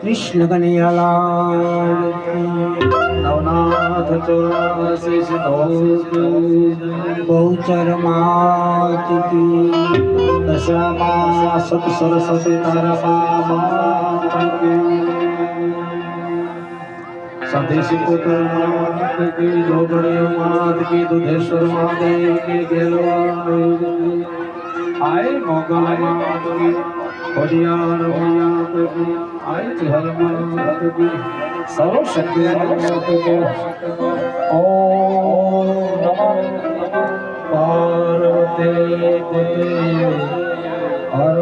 कृष्ण कन्हैयालाल नवनाथ 84 बहुचर मात की दशमा सत सरस्वती स्वदेशी पुत्र मात की जोगड़ी मात की दुधेश्वर महादेव की आए मोगल मात की होशियार मात की आए हर मात की सर्वशक्ति मात की ओम नमः पार्वती पते हर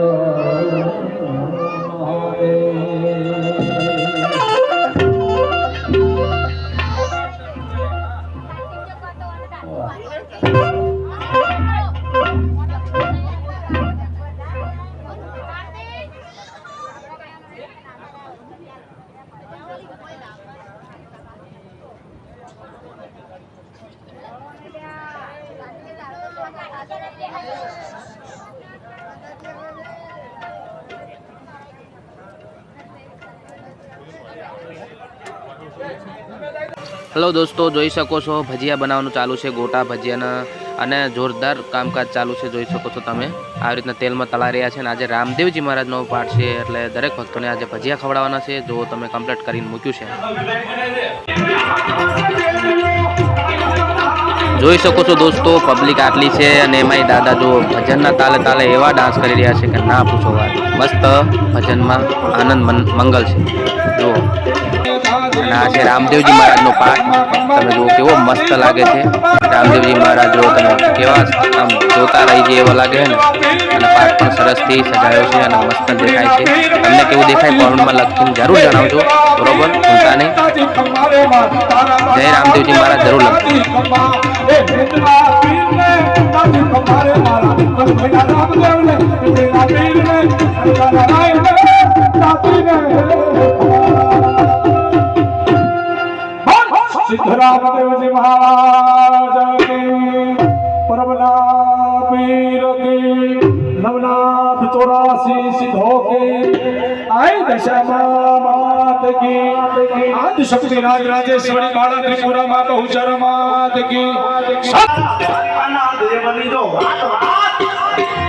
हेलो दोस्तों, જોઈ શકો છો ભજીયા બનાવવાનું ચાલુ છે, ગોટા ભજીયાના અને જોરદાર કામકાજ ચાલુ છે। જોઈ શકો છો તમે આ રીતના તેલમાં તળાઈ રહ્યા છે અને આજે રામદેવજી મહારાજનો પાઠ છે એટલે દરેક ભક્તોને આજે ભજીયા ખવડાવવાના છે। જો તમે કમ્પ્લીટ કરીને મૂક્યું છે, જોઈ શકો છો દોસ્તો પબ્લિક આટલી છે અને એમાંય દાદા જો ભજનના તાલે તાલે એવા ડાન્સ કરી રહ્યા છે કે ના પૂછો વાત। મસ્ત ભજનમાં આનંદ મંગલ છે। જો અને આ છે રામદેવજી મહારાજનો પાઠ, તમે જુઓ કેવો મસ્ત લાગે છે। રામદેવજી મહારાજ જો તમે કેવા આમ જોતા રહી જાય એવા લાગે ને, અને પાઠ પણ સરસથી સજાયો છે અને મસ્ત દેખાય છે। તમને કેવું દેખાય કોમેન્ટમાં લખીને જરૂર જણાવજો, બરોબર? ભૂલતા નહીં। જય રામદેવજી મહારાજ જરૂર લખજો। सिद्धरामदेवजी महाराज की परमना पीर की नवनाथ 84 सिद्धों के आई दशमा मात की आदि शक्ति राज राजेश्वरी बाला त्रिपुरा माँ बहुचर मात की।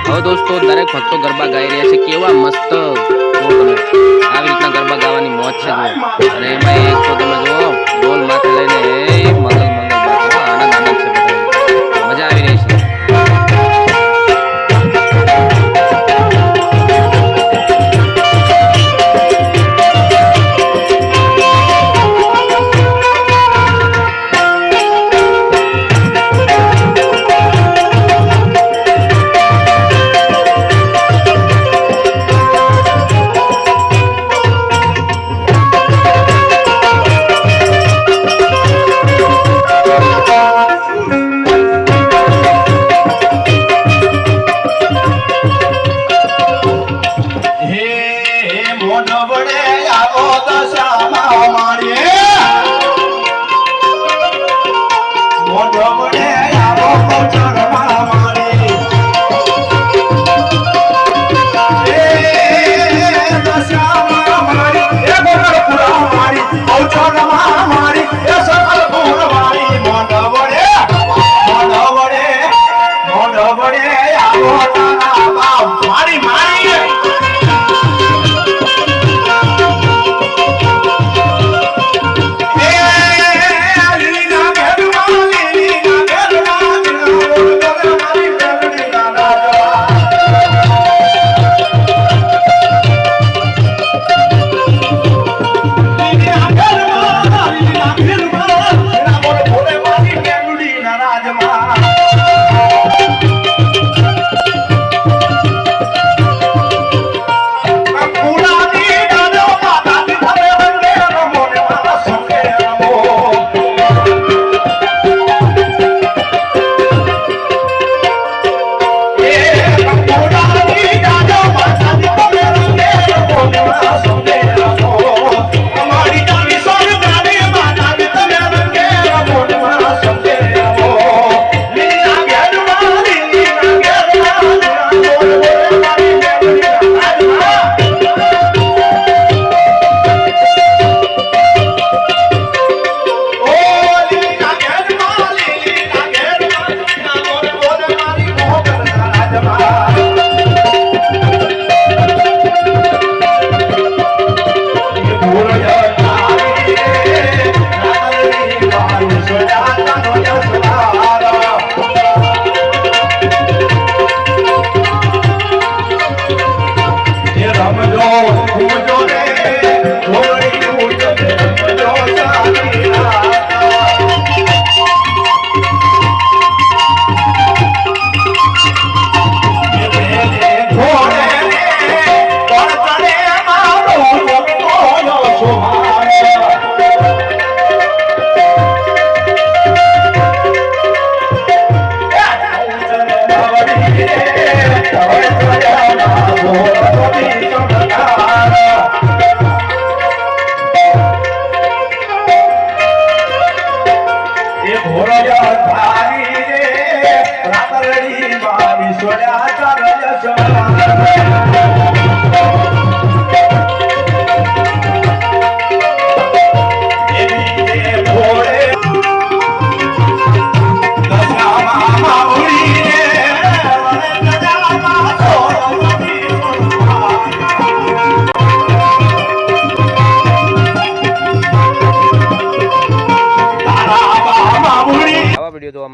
હવે દોસ્તો દરેક ભક્તો ગરબા ગાઈ રહ્યા છે, કેવા મસ્ત આવી રીતના ગરબા ગાવાની મોજ છે। અને એમાં એક તો તમે જુઓ ઢોલ માથે લઈને મંગલ મંગલ આનંદ આનંદ છે, મજા આવી રહી છે।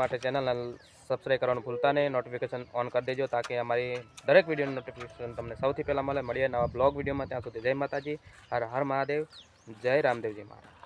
માટે ચેનલને સબસ્ક્રાઈબ કરવાનું ભૂલતા નહીં, નોટિફિકેશન ઓન કરી દેજો તાકી અમારી દરેક વિડીયોની નોટિફિકેશન તમને સૌથી પહેલાં મળે. મળીએ નવા બ્લોગ વિડીયોમાં. ત્યાં સુધી જય માતાજી, હર હર મહાદેવ, જય રામદેવજી મહારાજ.